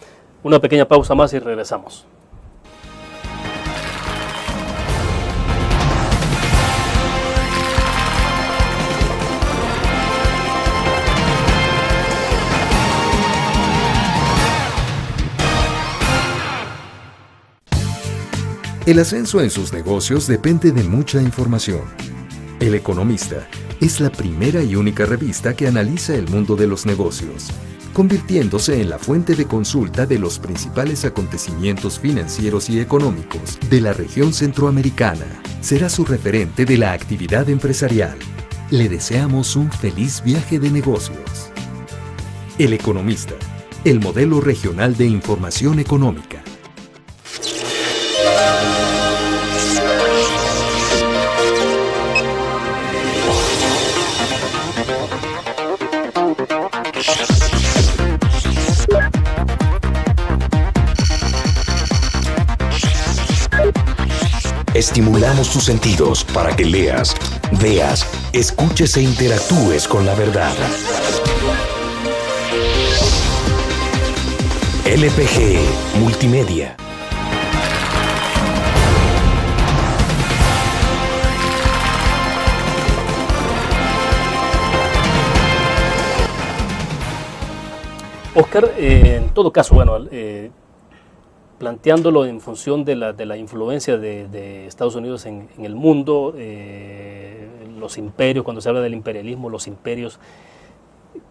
Una pequeña pausa más y regresamos. El ascenso en sus negocios depende de mucha información. El Economista es la primera y única revista que analiza el mundo de los negocios, convirtiéndose en la fuente de consulta de los principales acontecimientos financieros y económicos de la región centroamericana. Será su referente de la actividad empresarial. Le deseamos un feliz viaje de negocios. El Economista, el modelo regional de información económica. Estimulamos tus sentidos para que leas, veas, escuches e interactúes con la verdad. LPG Multimedia. Oscar, en todo caso, bueno, planteándolo en función de la influencia de Estados Unidos en el mundo, los imperios, cuando se habla del imperialismo, los imperios,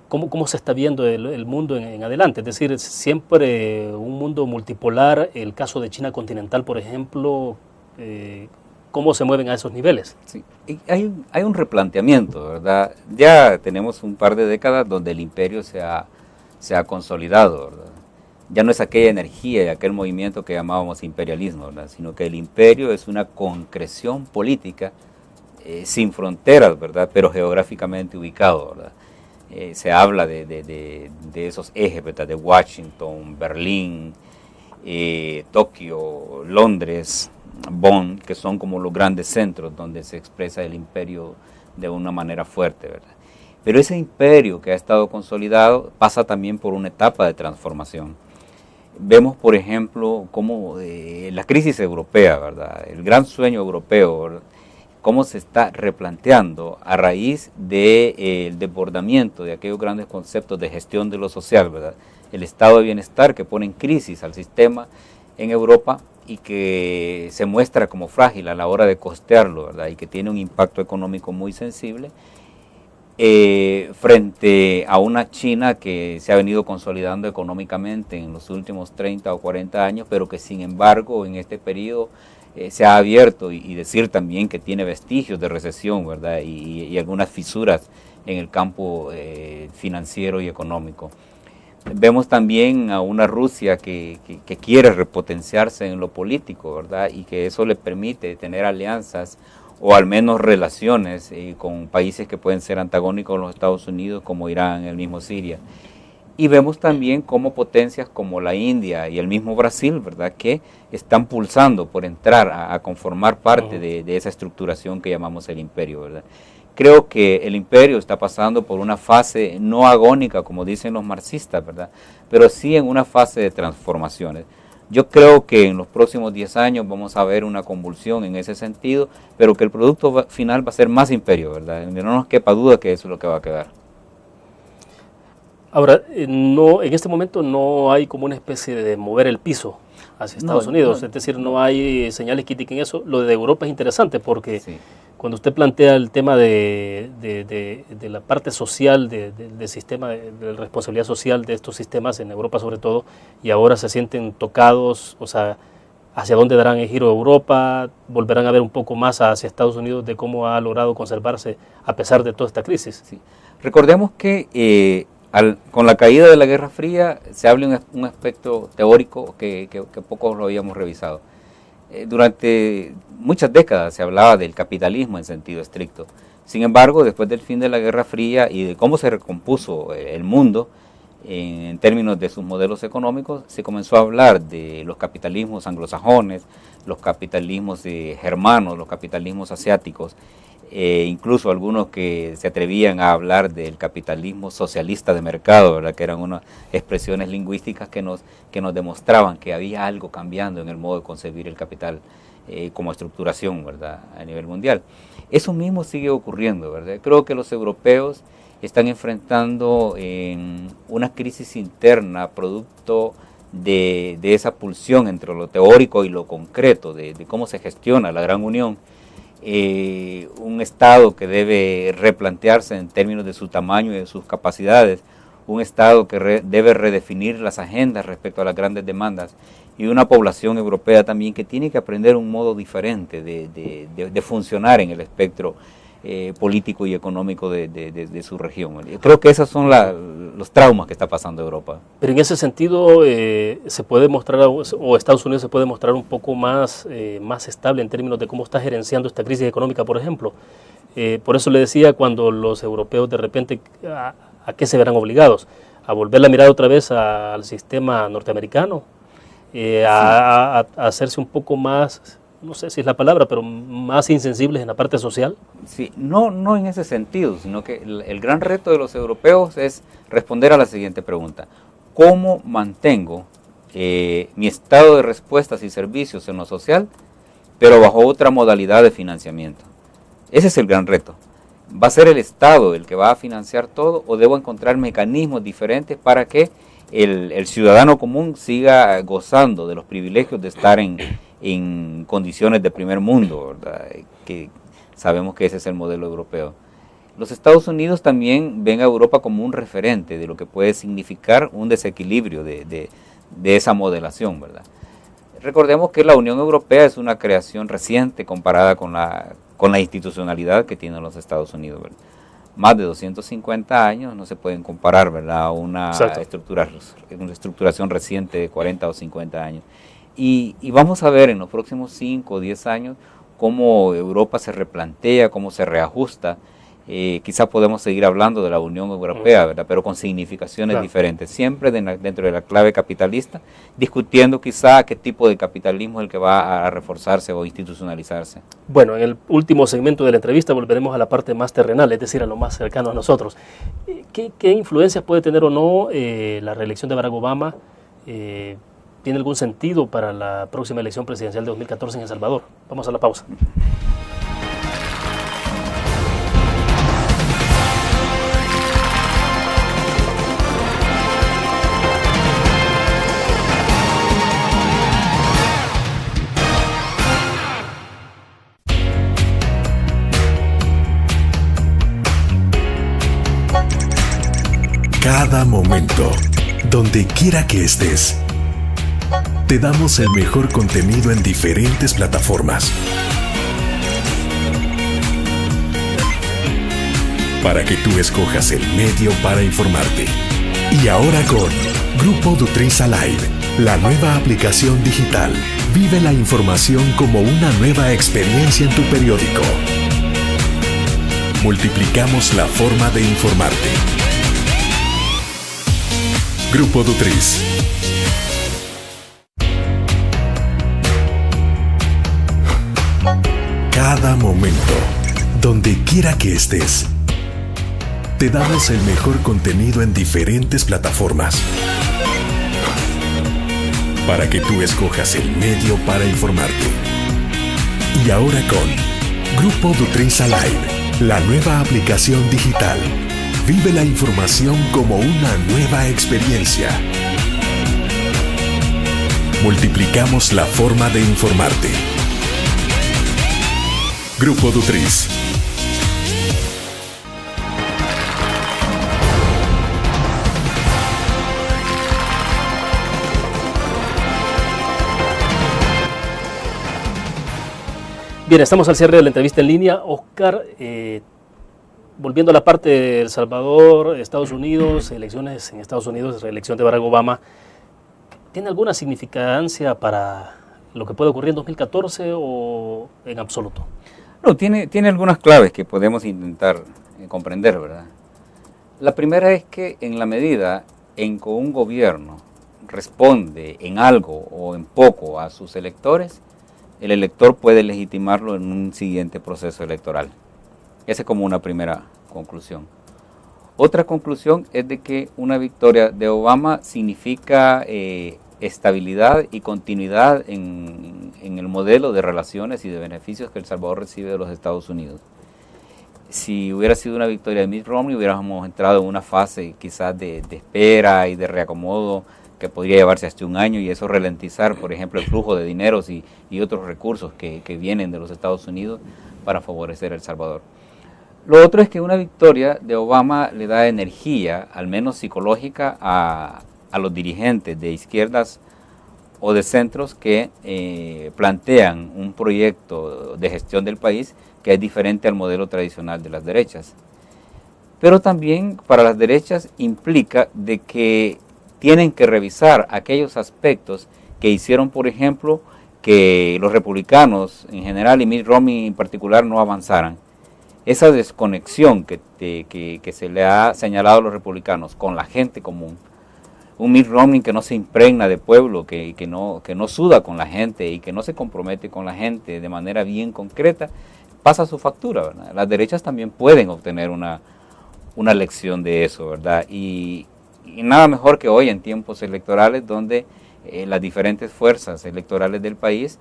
¿cómo se está viendo el mundo en adelante? Es decir, siempre un mundo multipolar, el caso de China continental, por ejemplo, ¿cómo se mueven a esos niveles? Sí. Hay un replanteamiento, ¿verdad? Ya tenemos un par de décadas donde el imperio se ha consolidado, ¿verdad? Ya no es aquella energía y aquel movimiento que llamábamos imperialismo, ¿verdad? Sino que el imperio es una concreción política sin fronteras, ¿verdad? Pero geográficamente ubicado, ¿verdad? Se habla de esos ejes, ¿verdad? De Washington, Berlín, Tokio, Londres, Bonn, que son como los grandes centros donde se expresa el imperio de una manera fuerte, ¿verdad? Pero ese imperio que ha estado consolidado pasa también por una etapa de transformación. Vemos, por ejemplo, cómo la crisis europea, ¿verdad? El gran sueño europeo, ¿verdad? Cómo se está replanteando a raíz del desbordamiento de aquellos grandes conceptos de gestión de lo social, ¿verdad? El estado de bienestar que pone en crisis al sistema en Europa y que se muestra como frágil a la hora de costearlo, ¿verdad? Y que tiene un impacto económico muy sensible. Frente a una China que se ha venido consolidando económicamente en los últimos 30 o 40 años, pero que sin embargo en este periodo se ha abierto y decir también que tiene vestigios de recesión, ¿verdad? Y algunas fisuras en el campo financiero y económico. Vemos también a una Rusia que quiere repotenciarse en lo político, ¿verdad? Y que eso le permite tener alianzas o al menos relaciones con países que pueden ser antagónicos a los Estados Unidos, como Irán, el mismo Siria. Y vemos también cómo potencias como la India y el mismo Brasil, ¿verdad?, que están pulsando por entrar a conformar parte de esa estructuración que llamamos el imperio, ¿verdad? Creo que el imperio está pasando por una fase no agónica, como dicen los marxistas, ¿verdad?, pero sí en una fase de transformaciones. Yo creo que en los próximos 10 años vamos a ver una convulsión en ese sentido, pero que el producto final va a ser más imperio, ¿verdad? No nos quepa duda que eso es lo que va a quedar. Ahora, no, en este momento no hay como una especie de mover el piso hacia Estados Unidos, es decir, no hay señales que indiquen eso. Lo de Europa es interesante porque sí, cuando usted plantea el tema de la parte social, del sistema, de la responsabilidad social de estos sistemas en Europa sobre todo, y ahora se sienten tocados, o sea, ¿Hacia dónde darán el giro Europa? ¿Volverán a ver un poco más hacia Estados Unidos de cómo ha logrado conservarse a pesar de toda esta crisis? Sí. Recordemos que con la caída de la Guerra Fría se habla un aspecto teórico que pocos lo habíamos revisado. Durante muchas décadas se hablaba del capitalismo en sentido estricto. Sin embargo, después del fin de la Guerra Fría y de cómo se recompuso el mundo en términos de sus modelos económicos, se comenzó a hablar de los capitalismos anglosajones, los capitalismos germanos, los capitalismos asiáticos, incluso algunos que se atrevían a hablar del capitalismo socialista de mercado, ¿verdad? Que eran unas expresiones lingüísticas que nos demostraban que había algo cambiando en el modo de concebir el capital como estructuración, ¿verdad? A nivel mundial. Eso mismo sigue ocurriendo, ¿verdad? Creo que los europeos están enfrentando una crisis interna producto de esa pulsión entre lo teórico y lo concreto, de cómo se gestiona la Gran Unión. Un Estado que debe replantearse en términos de su tamaño y de sus capacidades, un Estado que debe redefinir las agendas respecto a las grandes demandas, y una población europea también que tiene que aprender un modo diferente de funcionar en el espectro político y económico de su región. Creo que esos son los traumas que está pasando Europa. Pero en ese sentido se puede mostrar, o Estados Unidos se puede mostrar un poco más estable en términos de cómo está gerenciando esta crisis económica, por ejemplo. Por eso le decía, cuando los europeos de repente, ¿a qué se verán obligados? ¿A volver la mirada otra vez al sistema norteamericano? A hacerse un poco más, no sé si es la palabra, pero más insensibles en la parte social? Sí, no en ese sentido, sino que el gran reto de los europeos es responder a la siguiente pregunta: ¿cómo mantengo mi estado de respuestas y servicios en lo social, pero bajo otra modalidad de financiamiento? Ese es el gran reto. ¿Va a ser el Estado el que va a financiar todo, o debo encontrar mecanismos diferentes para que el ciudadano común siga gozando de los privilegios de estar en condiciones de primer mundo, ¿verdad? Que sabemos que ese es el modelo europeo. Los Estados Unidos también ven a Europa como un referente de lo que puede significar un desequilibrio de esa modelación, ¿verdad? Recordemos que la Unión Europea es una creación reciente comparada con la institucionalidad que tienen los Estados Unidos, ¿verdad? Más de 250 años no se pueden comparar, ¿verdad? A una estructuración reciente de 40 o 50 años. Y vamos a ver en los próximos 5 o 10 años cómo Europa se replantea, cómo se reajusta. Quizá podemos seguir hablando de la Unión Europea, ¿verdad? Pero con significaciones diferentes, siempre dentro de la clave capitalista, discutiendo quizá qué tipo de capitalismo es el que va a reforzarse o institucionalizarse. Bueno, en el último segmento de la entrevista volveremos a la parte más terrenal, es decir, a lo más cercano a nosotros. ¿Qué influencias puede tener o no la reelección de Barack Obama? ¿Tiene algún sentido para la próxima elección presidencial de 2014 en El Salvador? Vamos a la pausa. Cada momento, donde quiera que estés, te damos el mejor contenido en diferentes plataformas. Para que tú escojas el medio para informarte. Y ahora con Grupo Dutriza Live, la nueva aplicación digital. Vive la información como una nueva experiencia en tu periódico. Multiplicamos la forma de informarte. Grupo Dutriz. Cada momento, donde quiera que estés, te damos el mejor contenido en diferentes plataformas. Para que tú escojas el medio para informarte. Y ahora con Grupo Dutriza Live, la nueva aplicación digital. Vive la información como una nueva experiencia. Multiplicamos la forma de informarte. Grupo Dutriz. Bien, estamos al cierre de la entrevista en línea. Oscar, volviendo a la parte de El Salvador, Estados Unidos, elecciones en Estados Unidos, reelección de Barack Obama, ¿tiene alguna significancia para lo que puede ocurrir en 2014 o en absoluto? No, tiene algunas claves que podemos intentar comprender, ¿verdad? La primera es que en la medida en que un gobierno responde en algo o en poco a sus electores, el elector puede legitimarlo en un siguiente proceso electoral. Esa es como una primera conclusión. Otra conclusión es de que una victoria de Obama significa estabilidad y continuidad en el modelo de relaciones y de beneficios que El Salvador recibe de los Estados Unidos. Si hubiera sido una victoria de Mitt Romney, hubiéramos entrado en una fase quizás de espera y de reacomodo que podría llevarse hasta un año y eso ralentizar, por ejemplo, el flujo de dineros y otros recursos que vienen de los Estados Unidos para favorecer a El Salvador. Lo otro es que una victoria de Obama le da energía, al menos psicológica, a los dirigentes de izquierdas o de centros que plantean un proyecto de gestión del país que es diferente al modelo tradicional de las derechas. Pero también para las derechas implica de que tienen que revisar aquellos aspectos que hicieron, por ejemplo, que los republicanos en general y Mitt Romney en particular no avanzaran. Esa desconexión que se le ha señalado a los republicanos con la gente común, un Mitt Romney que no se impregna de pueblo, que no suda con la gente y que no se compromete con la gente de manera bien concreta, pasa su factura, ¿verdad? Las derechas también pueden obtener una lección de eso, ¿verdad? Y nada mejor que hoy en tiempos electorales donde las diferentes fuerzas electorales del país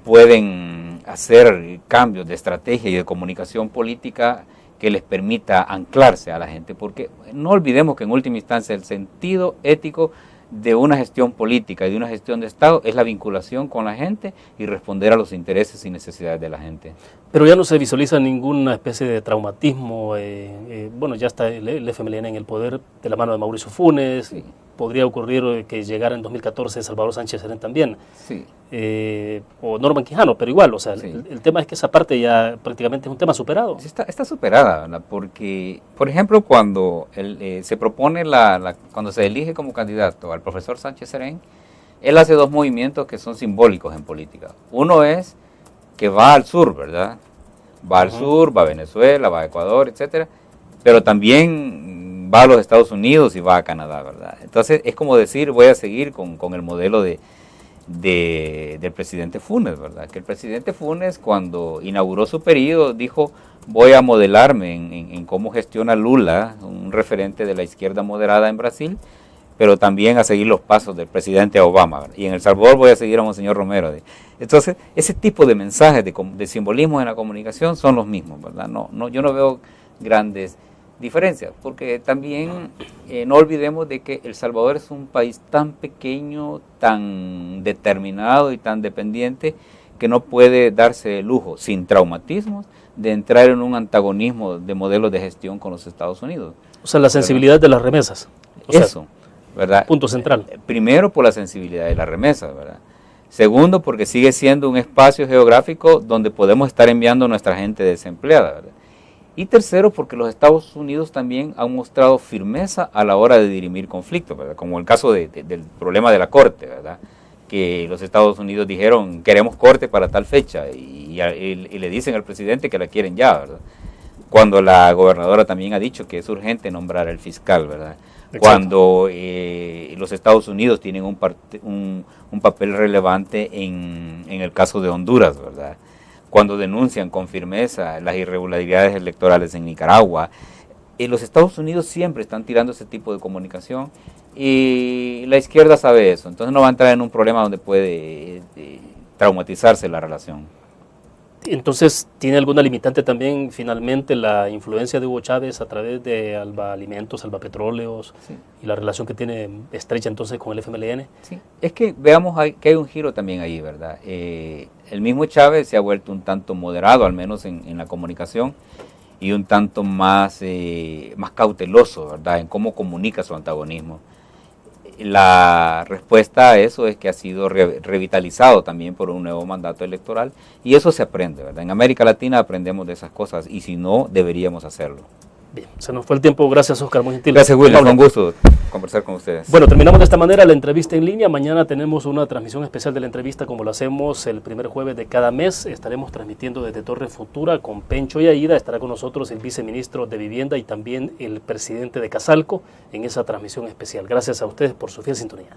pueden hacer cambios de estrategia y de comunicación política que les permita anclarse a la gente, porque no olvidemos que en última instancia el sentido ético de una gestión política y de una gestión de Estado es la vinculación con la gente y responder a los intereses y necesidades de la gente. Pero ya no se visualiza ninguna especie de traumatismo, bueno, ya está el FMLN en el poder de la mano de Mauricio Funes, sí. Podría ocurrir que llegara en 2014 Salvador Sánchez Serén también, sí. O Norman Quijano, pero igual, o sea, sí. el tema es que esa parte ya prácticamente es un tema superado. Está superada, ¿verdad? Porque, por ejemplo, cuando se propone, cuando se elige como candidato al profesor Sánchez Serén, él hace dos movimientos que son simbólicos en política. Uno es que va al sur, ¿verdad? Va al sur, va a Venezuela, va a Ecuador, etcétera, pero también va a los Estados Unidos y va a Canadá, ¿verdad? Entonces es como decir, voy a seguir con el modelo del presidente Funes, ¿verdad? Que el presidente Funes, cuando inauguró su periodo, dijo, voy a modelarme en cómo gestiona Lula, un referente de la izquierda moderada en Brasil, pero también a seguir los pasos del presidente Obama, ¿verdad? Y en El Salvador voy a seguir a Monseñor Romero. Entonces, ese tipo de mensajes, de simbolismo en la comunicación son los mismos, ¿verdad? Yo no veo grandes diferencias, porque también no olvidemos de que El Salvador es un país tan pequeño, tan determinado y tan dependiente que no puede darse el lujo, sin traumatismos, de entrar en un antagonismo de modelos de gestión con los Estados Unidos. O sea, la sensibilidad de las remesas. Eso, ¿verdad? Punto central. Primero, por la sensibilidad de las remesas, ¿verdad? Segundo, porque sigue siendo un espacio geográfico donde podemos estar enviando a nuestra gente desempleada, ¿verdad? Y tercero, porque los Estados Unidos también han mostrado firmeza a la hora de dirimir conflictos, ¿verdad? Como el caso del problema de la Corte, ¿verdad? Que los Estados Unidos dijeron, queremos Corte para tal fecha, y le dicen al presidente que la quieren ya, ¿verdad? Cuando la gobernadora también ha dicho que es urgente nombrar al fiscal, ¿verdad? Exacto. Cuando los Estados Unidos tienen un papel relevante en el caso de Honduras, ¿verdad? Cuando denuncian con firmeza las irregularidades electorales en Nicaragua. Los Estados Unidos siempre están tirando ese tipo de comunicación y la izquierda sabe eso, entonces no va a entrar en un problema donde puede traumatizarse la relación. Entonces, ¿tiene alguna limitante también finalmente la influencia de Hugo Chávez a través de Alba Alimentos, Alba Petróleos, sí, y la relación que tiene estrecha entonces con el FMLN? Sí, es que veamos que hay un giro también ahí, ¿verdad? El mismo Chávez se ha vuelto un tanto moderado, al menos en la comunicación, y un tanto más cauteloso, ¿verdad?, en cómo comunica su antagonismo. la respuesta a eso es que ha sido revitalizado también por un nuevo mandato electoral, y eso se aprende, ¿verdad? En América Latina aprendemos de esas cosas, y si no, deberíamos hacerlo. Bien, se nos fue el tiempo. Gracias, Oscar, muy gentil. Gracias, William, fue un gusto conversar con ustedes. Bueno, terminamos de esta manera la entrevista en línea. Mañana tenemos una transmisión especial de la entrevista, como lo hacemos el primer jueves de cada mes. Estaremos transmitiendo desde Torre Futura con Pencho y Aida. Estará con nosotros el viceministro de Vivienda y también el presidente de Casalco en esa transmisión especial. Gracias a ustedes por su fiel sintonía.